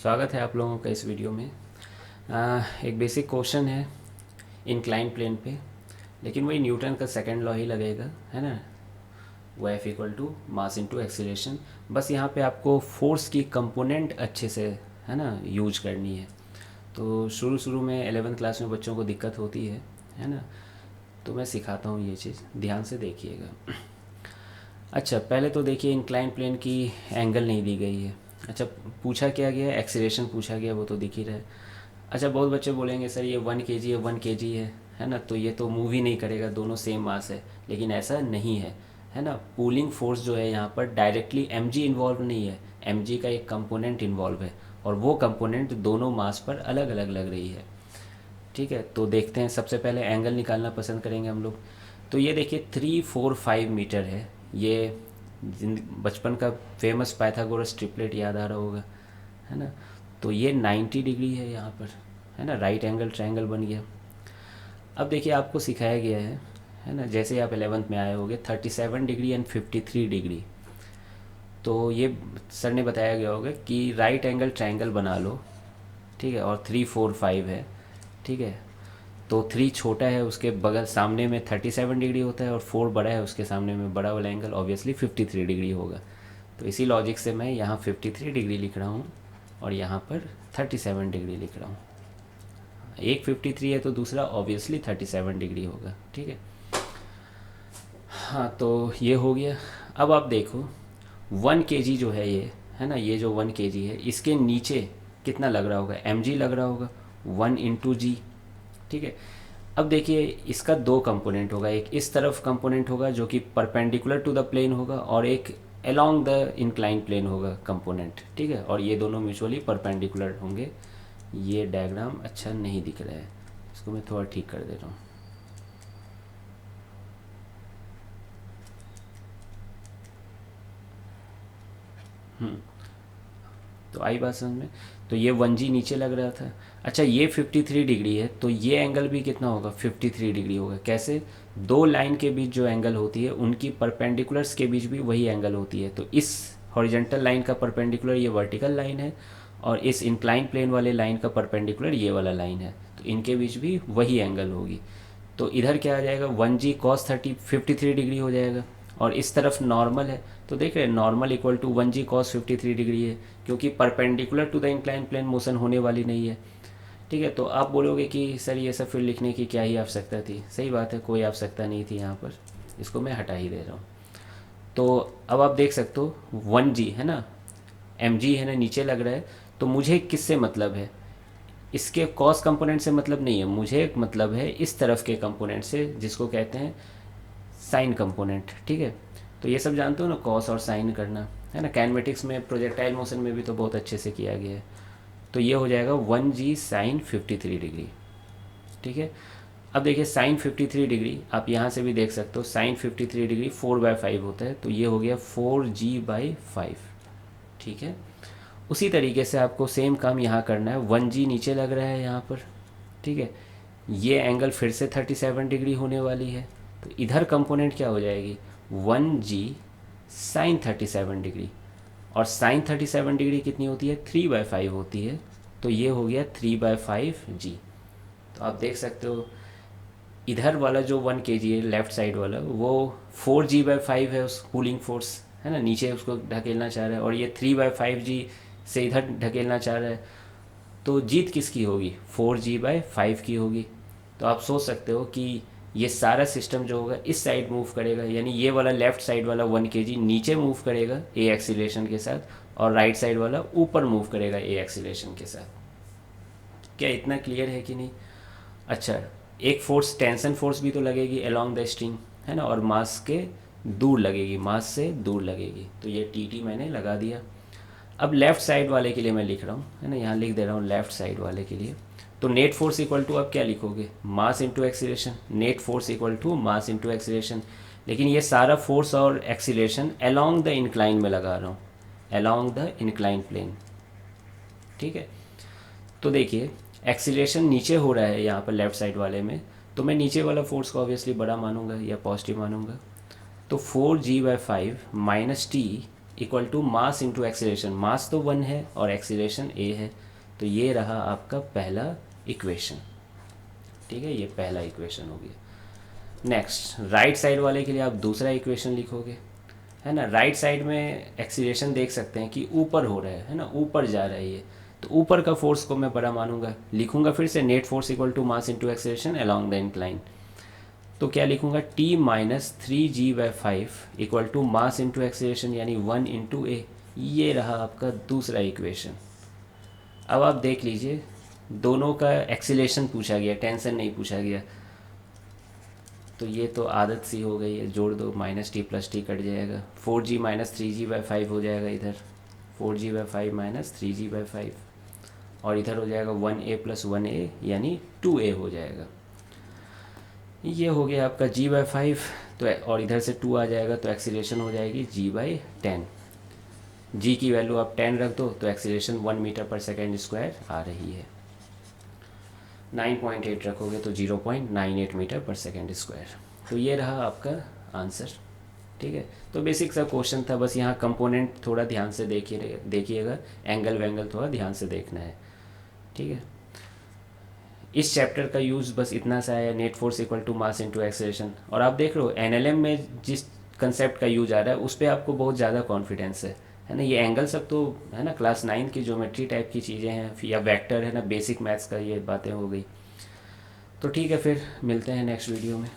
स्वागत है आप लोगों का इस वीडियो में। एक बेसिक क्वेश्चन है इंक्लाइन प्लेन पे, लेकिन वही न्यूटन का सेकंड लॉ ही लगेगा, है ना। वो F equal to mass into acceleration. बस यहाँ पे आपको फोर्स की कंपोनेंट अच्छे से, है ना, यूज करनी है। तो शुरू शुरू में 11th क्लास में बच्चों को दिक्कत होती है ना। तो मैं सिखाता हूँ ये चीज़, ध्यान से देखिएगा। अच्छा, पहले तो देखिए इंक्लाइन प्लेन की एंगल नहीं दी गई है। अच्छा, पूछा क्या गया, एक्सीलरेशन पूछा गया, वो तो दिख ही रहा है। अच्छा, बहुत बच्चे बोलेंगे सर ये 1 kg है, 1 kg है ना, तो ये तो मूव ही नहीं करेगा, दोनों सेम मास है। लेकिन ऐसा नहीं है ना। पुलिंग फोर्स जो है यहाँ पर डायरेक्टली mg इन्वॉल्व नहीं है, mg का एक कंपोनेंट इन्वॉल्व है, और वो कंपोनेंट दोनों मास पर अलग अलग लग रही है। ठीक है, तो देखते हैं। सबसे पहले एंगल निकालना पसंद करेंगे हम लोग। तो ये देखिए 3, 4, 5 मीटर है ये। बचपन का फेमस पाइथागोरस ट्रिपलेट याद आ रहा होगा, है ना। तो ये 90 डिग्री है यहाँ पर, है ना, राइट एंगल ट्रायंगल बन गया। अब देखिए आपको सिखाया गया है ना, जैसे आप 11th में आए होगे 37 डिग्री एंड 53 डिग्री। तो ये सर ने बताया गया होगा कि राइट एंगल ट्रायंगल बना लो, ठीक है, और 3, 4, 5 है, ठीक है। तो 3 छोटा है, उसके बगल सामने में 37 डिग्री होता है, और 4 बड़ा है, उसके सामने में बड़ा वाला एंगल ऑब्वियसली 53 डिग्री होगा। तो इसी लॉजिक से मैं यहाँ 53 डिग्री लिख रहा हूँ और यहाँ पर 37 डिग्री लिख रहा हूँ। एक 53 है तो दूसरा ऑब्वियसली 37 डिग्री होगा, ठीक है। हाँ, तो ये हो गया। अब आप देखो 1 kg जो है ये, है ना, ये जो 1 kg है इसके नीचे कितना लग रहा होगा, mg लग रहा होगा, 1 × g, ठीक है। अब देखिए इसका दो कंपोनेंट होगा, एक इस तरफ कंपोनेंट होगा जो कि परपेंडिकुलर टू द प्लेन होगा, और एक अलोंग द इंक्लाइन प्लेन होगा कंपोनेंट, ठीक है। और ये दोनों म्यूचुअली परपेंडिकुलर होंगे। ये डायग्राम अच्छा नहीं दिख रहा है, इसको मैं थोड़ा ठीक कर दे रहा हूँ। तो आई बात समझ में। तो ये 1g नीचे लग रहा था। अच्छा, ये 53 डिग्री है, तो ये एंगल भी कितना होगा, 53 डिग्री होगा। कैसे, दो लाइन के बीच जो एंगल होती है उनकी परपेंडिकुलर्स के बीच भी वही एंगल होती है। तो इस हॉरिजेंटल लाइन का परपेंडिकुलर ये वर्टिकल लाइन है, और इस इंक्लाइन प्लेन वाले लाइन का परपेंडिकुलर ये वाला लाइन है, तो इनके बीच भी वही एंगल होगी। तो इधर क्या आ जाएगा, 1g cos 53 डिग्री हो जाएगा, और इस तरफ नॉर्मल है, तो देख रहे हैं normal equal to 1g cos 53 degree है, क्योंकि perpendicular to the incline plane motion होने वाली नहीं है, ठीक है। तो आप बोलोगे कि सर ये सब फिर लिखने की क्या ही आवश्यकता थी। सही बात है, कोई आवश्यकता नहीं थी यहाँ पर, इसको मैं हटा ही दे रहा हूँ। तो अब आप देख सकते हो 1g है ना, mg है ना, नीचे लग रहा है। तो मुझे किससे मतलब है, इसके कॉस कंपोनेंट से मतलब नहीं है, मुझे मतलब है इस तरफ के कंपोनेंट से, जिसको कहते हैं साइन कंपोनेंट, ठीक है। तो ये सब जानते हो ना, कॉस और साइन करना, है ना। काइनेमेटिक्स में प्रोजेक्टाइल मोशन में भी तो बहुत अच्छे से किया गया है। तो ये हो जाएगा 1g साइन 53 डिग्री, ठीक है। अब देखिए साइन 53 डिग्री आप यहाँ से भी देख सकते हो, साइन 53 डिग्री 4/5 होता है, तो ये हो गया 4g/5, ठीक है। उसी तरीके से आपको सेम काम यहाँ करना है। 1g नीचे लग रहा है यहाँ पर, ठीक है। ये एंगल फिर से 37 डिग्री होने वाली है, तो इधर कंपोनेंट क्या हो जाएगी, 1g साइन 37 डिग्री, और साइन 37 डिग्री कितनी होती है, 3/5 होती है, तो ये हो गया 3/5g। तो आप देख सकते हो इधर वाला जो 1 kg है लेफ्ट साइड वाला, वो 4g/5 है, उस कूलिंग फोर्स, है ना, नीचे उसको ढकेलना चाह रहा है, और ये 3/5g से इधर ढकेलना चाह रहा है। तो जीत किसकी होगी, 4g/5 की होगी। तो आप सोच सकते हो कि ये सारा सिस्टम जो होगा इस साइड मूव करेगा, यानी ये वाला लेफ्ट साइड वाला 1 kg नीचे मूव करेगा ए एक्सीलरेशन के साथ, और राइट साइड वाला ऊपर मूव करेगा ए एक्सीलरेशन के साथ। क्या इतना क्लियर है कि नहीं। अच्छा, एक फोर्स टेंशन फोर्स भी तो लगेगी अलोंग द स्ट्रिंग, है ना, और मास के दूर लगेगी, मास से दूर लगेगी, तो ये टी मैंने लगा दिया। अब लेफ़्ट साइड वाले के लिए मैं लिख रहा हूँ, है ना, यहाँ लिख दे रहा हूँ लेफ़्ट साइड वाले के लिए। तो नेट फोर्स इक्वल टू, अब क्या लिखोगे, mass into acceleration. Net force equal to mass into acceleration, लेकिन ये सारा फोर्स और एक्सीलरेशन अलोंग द इंक्लाइन में लगा रहा हूँ, अलोंग द इंक्लाइन प्लेन, ठीक है। तो देखिए एक्सीलरेशन नीचे हो रहा है यहाँ पर लेफ़्ट साइड वाले में, तो मैं नीचे वाला फोर्स को ऑब्वियसली बड़ा मानूंगा या पॉजिटिव मानूंगा। तो 4g/5 minus T equal to mass into acceleration, mass तो 1 है और एक्सीलरेशन a है, तो ये रहा आपका पहला इक्वेशन। ठीक है, ये पहला इक्वेशन हो गया। नेक्स्ट राइट साइड वाले के लिए आप दूसरा इक्वेशन लिखोगे, है ना। राइट साइड में एक्सीलरेशन देख सकते हैं कि ऊपर हो रहा है ना, ऊपर जा रहा है ये, तो ऊपर का फोर्स को मैं बड़ा मानूंगा, लिखूंगा फिर से net force equal to mass into acceleration along the incline. तो क्या लिखूंगा, T minus 3g/5 equal to mass into acceleration यानी 1 इंटू ए। ये रहा आपका दूसरा इक्वेशन। अब आप देख लीजिए, दोनों का एक्सीलरेशन पूछा गया, टेंशन नहीं पूछा गया, तो ये तो आदत सी हो गई है, जोड़ दो, minus T plus T cut जाएगा, 4g माइनस 3g/5 हो जाएगा इधर, 4g/5 माइनस 3g/5, और इधर हो जाएगा 1a प्लस 1a यानी 2a हो जाएगा। ये हो गया आपका g/5, तो और इधर से 2 आ जाएगा, तो एक्सीलरेशन हो जाएगी g/10। g की वैल्यू आप 10 रख दो तो एक्सीलरेशन 1 मीटर पर सेकेंड स्क्वायर आ रही है। 9.8 रखोगे तो 0.98 मीटर पर सेकेंड स्क्वायर। तो ये रहा आपका आंसर। ठीक है, तो बेसिक सा क्वेश्चन था, बस यहाँ कंपोनेंट थोड़ा ध्यान से देखिएगा, एंगल वैंगल थोड़ा ध्यान से देखना है। ठीक है, इस चैप्टर का यूज़ बस इतना सा है, net force equal to mass into acceleration. और आप देख रहे हो एनएलएम में जिस कंसेप्ट का यूज आ रहा है उस पर आपको बहुत ज़्यादा कॉन्फिडेंस है ना। ये एंगल सब तो है ना क्लास 9 की ज्योमेट्री टाइप की चीज़ें हैं, या वेक्टर है ना, बेसिक मैथ्स का ये बातें हो गई। तो ठीक है, फिर मिलते हैं नेक्स्ट वीडियो में।